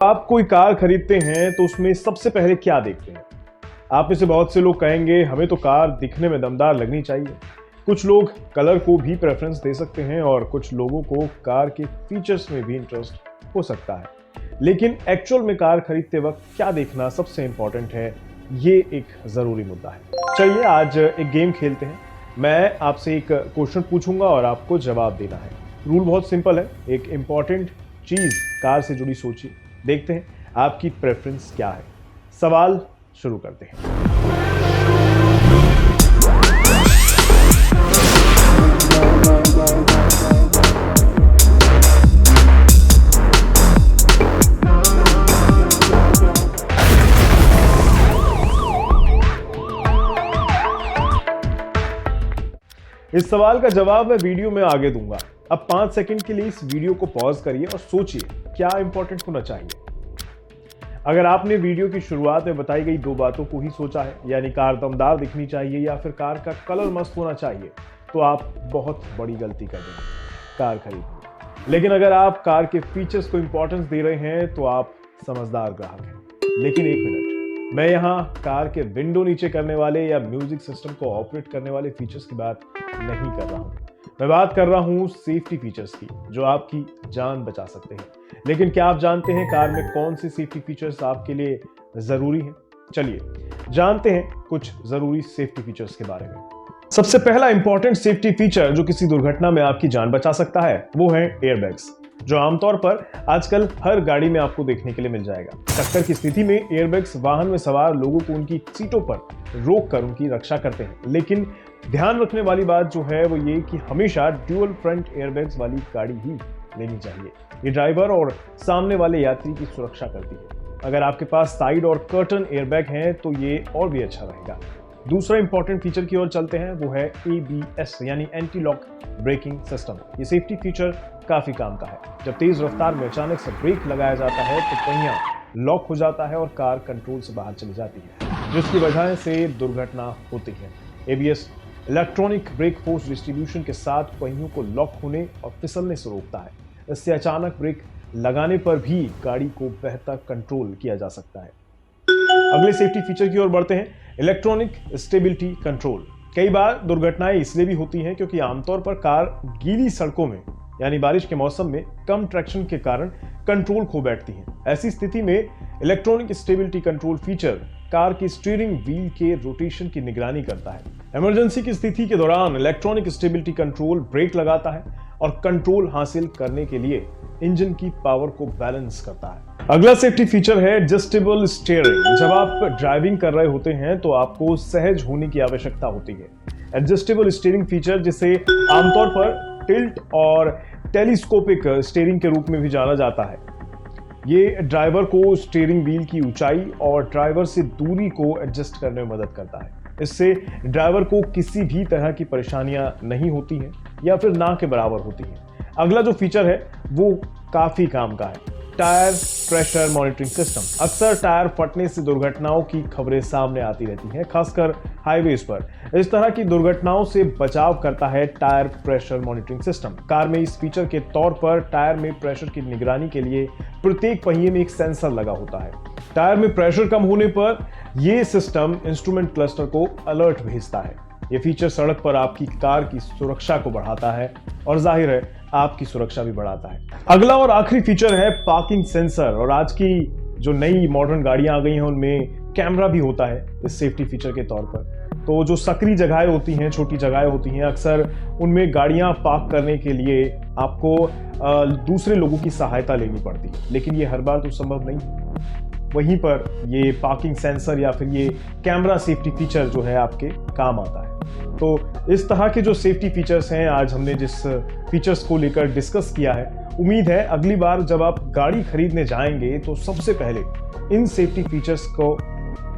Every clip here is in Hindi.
आप कोई कार खरीदते हैं तो उसमें सबसे पहले क्या देखते हैं? आप में से बहुत से लोग कहेंगे हमें तो कार दिखने में दमदार लगनी चाहिए। कुछ लोग कलर को भी प्रेफरेंस दे सकते हैं और कुछ लोगों को कार के फीचर्स में भी इंटरेस्ट हो सकता है। लेकिन एक्चुअल में कार खरीदते वक्त क्या देखना सबसे इंपॉर्टेंट है, ये एक जरूरी मुद्दा है। चलिए आज एक गेम खेलते हैं। मैं आपसे एक क्वेश्चन पूछूंगा और आपको जवाब देना है। रूल बहुत सिंपल है। एक इंपॉर्टेंट चीज कार से जुड़ी सोचिए, देखते हैं आपकी प्रेफरेंस क्या है। सवाल शुरू करते हैं। इस सवाल का जवाब मैं वीडियो में आगे दूंगा। अब 5 सेकंड के लिए इस वीडियो को पॉज करिए और सोचिए क्या इंपॉर्टेंट होना चाहिए। अगर आपने वीडियो की शुरुआत में बताई गई 2 बातों को ही सोचा है, यानी कार दमदार दिखनी चाहिए या फिर कार का कलर मस्त होना चाहिए, तो आप बहुत बड़ी गलती कर देंगे कार खरीदने। लेकिन अगर आप कार के फीचर्स को इंपॉर्टेंस दे रहे हैं तो आप समझदार ग्राहक हैं। लेकिन एक मिनट, मैं यहाँ कार के विंडो नीचे करने वाले या म्यूजिक सिस्टम को ऑपरेट करने वाले फीचर्स की बात नहीं कर रहा हूं। मैं बात कर रहा हूं सेफ्टी फीचर्स की, जो आपकी जान बचा सकते हैं। लेकिन क्या आप जानते हैं कार में कौन से सेफ्टी फीचर्स आपके लिए जरूरी हैं? चलिए जानते हैं कुछ जरूरी सेफ्टी फीचर्स के बारे में। सबसे पहला इंपॉर्टेंट सेफ्टी फीचर जो किसी दुर्घटना में आपकी जान बचा सकता है वो है एयरबैग्स, जो आमतौर पर आजकल हर गाड़ी में आपको देखने के लिए मिल जाएगा। टक्कर की स्थिति में एयरबैग्स वाहन में सवार लोगों को उनकी सीटों पर रोक कर उनकी रक्षा करते हैं। लेकिन ध्यान रखने वाली बात जो है वो ये कि हमेशा ड्यूअल फ्रंट एयरबैग्स वाली गाड़ी ही लेनी चाहिए। ये ड्राइवर और सामने वाले यात्री की सुरक्षा करती है। अगर आपके पास साइड और कर्टन एयरबैग हैं तो ये और भी अच्छा रहेगा। दूसरा इंपॉर्टेंट फीचर की ओर चलते हैं, वो है ABS यानी एंटी लॉक ब्रेकिंग सिस्टम। ये सेफ्टी फीचर काफी काम का है। जब तेज रफ्तार में अचानक से ब्रेक लगाया जाता है तो पहिया लॉक हो जाता है और कार कंट्रोल से बाहर चली जाती है, जिसकी वजह से दुर्घटना होती है। ABS electronic brake force distribution के साथ पहियों को लॉक होने और फिसलने से रोकता है। इससे अचानक ब्रेक लगाने पर भी गाड़ी को बेहतर कंट्रोल किया जा सकता है। अगले सेफ्टी फीचर की ओर बढ़ते हैं, इलेक्ट्रॉनिक स्टेबिलिटी कंट्रोल। कई बार दुर्घटनाएं इसलिए भी होती हैं क्योंकि आमतौर पर कार गीली सड़कों में यानी बारिश के मौसम में कम ट्रैक्शन के कारण कंट्रोल खो बैठती हैं। ऐसी स्थिति में electronic stability control feature car की स्टीयरिंग व्हील के रोटेशन की निगरानी करता है। इमरजेंसी की स्थिति के दौरान इलेक्ट्रॉनिक स्टेबिलिटी कंट्रोल ब्रेक लगाता है और कंट्रोल हासिल करने के लिए इंजन की पावर को बैलेंस करता है। अगला सेफ्टी फीचर है एडजस्टेबल स्टीयरिंग। जब आप ड्राइविंग कर रहे होते हैं तो आपको सहज होने की आवश्यकता होती है। एडजस्टेबल स्टीयरिंग फीचर, जिसे आमतौर पर टिल्ट और टेलीस्कोपिक स्टीयरिंग के रूप में भी जाना जाता है, ये ड्राइवर को स्टीयरिंग व्हील की ऊंचाई और ड्राइवर से दूरी को एडजस्ट करने में मदद करता है। इससे ड्राइवर को किसी भी तरह की परेशानियां नहीं होती हैं या फिर ना के बराबर होती हैं। अगला जो फीचर है वो काफी काम का है, टायर प्रेशर मॉनिटरिंग सिस्टम। अक्सर टायर फटने से दुर्घटनाओं की खबरें सामने आती रहती हैं, खासकर हाईवेज पर। इस तरह की दुर्घटनाओं से बचाव करता है tyre pressure monitoring system. Car में इस फीचर के तौर पर टायर में प्रेशर की निगरानी के लिए प्रत्येक पहिए में एक सेंसर लगा होता है। टायर में प्रेशर कम होने पर यह सिस्टम इंस्ट्रूमेंट क्लस्टर को अलर्ट भेजता है। यह फीचर सड़क पर आपकी कार की सुरक्षा को बढ़ाता है और जाहिर है आपकी सुरक्षा भी बढ़ाता है। अगला और आखिरी फीचर है पार्किंग सेंसर। और आज की जो नई मॉडर्न गाड़ियां आ गई हैं उनमें कैमरा भी होता है इस सेफ्टी फीचर के तौर पर। तो जो सकरी जगहें होती हैं, छोटी जगहें होती हैं, अक्सर उनमें गाड़ियां पार्क करने के लिए आपको दूसरे लोगों की सहायता लेनी पड़ती है, लेकिन ये हर बार तो संभव नहीं। वहीं पर ये पार्किंग सेंसर या फिर ये कैमरा सेफ्टी फीचर जो है आपके काम आता है। तो इस तरह के जो सेफ्टी फीचर्स हैं, आज हमने जिस फीचर्स को लेकर डिस्कस किया है, उम्मीद है अगली बार जब आप गाड़ी खरीदने जाएंगे तो सबसे पहले इन सेफ्टी फीचर्स को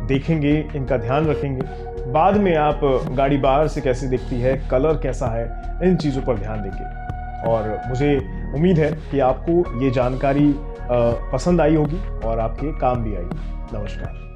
देखेंगे, इनका ध्यान रखेंगे। बाद में आप गाड़ी बाहर से कैसी दिखती है, कलर कैसा है, इन चीज़ों पर ध्यान देंगे। और मुझे उम्मीद है कि आपको ये जानकारी पसंद आई होगी और आपके काम भी आई। नमस्कार।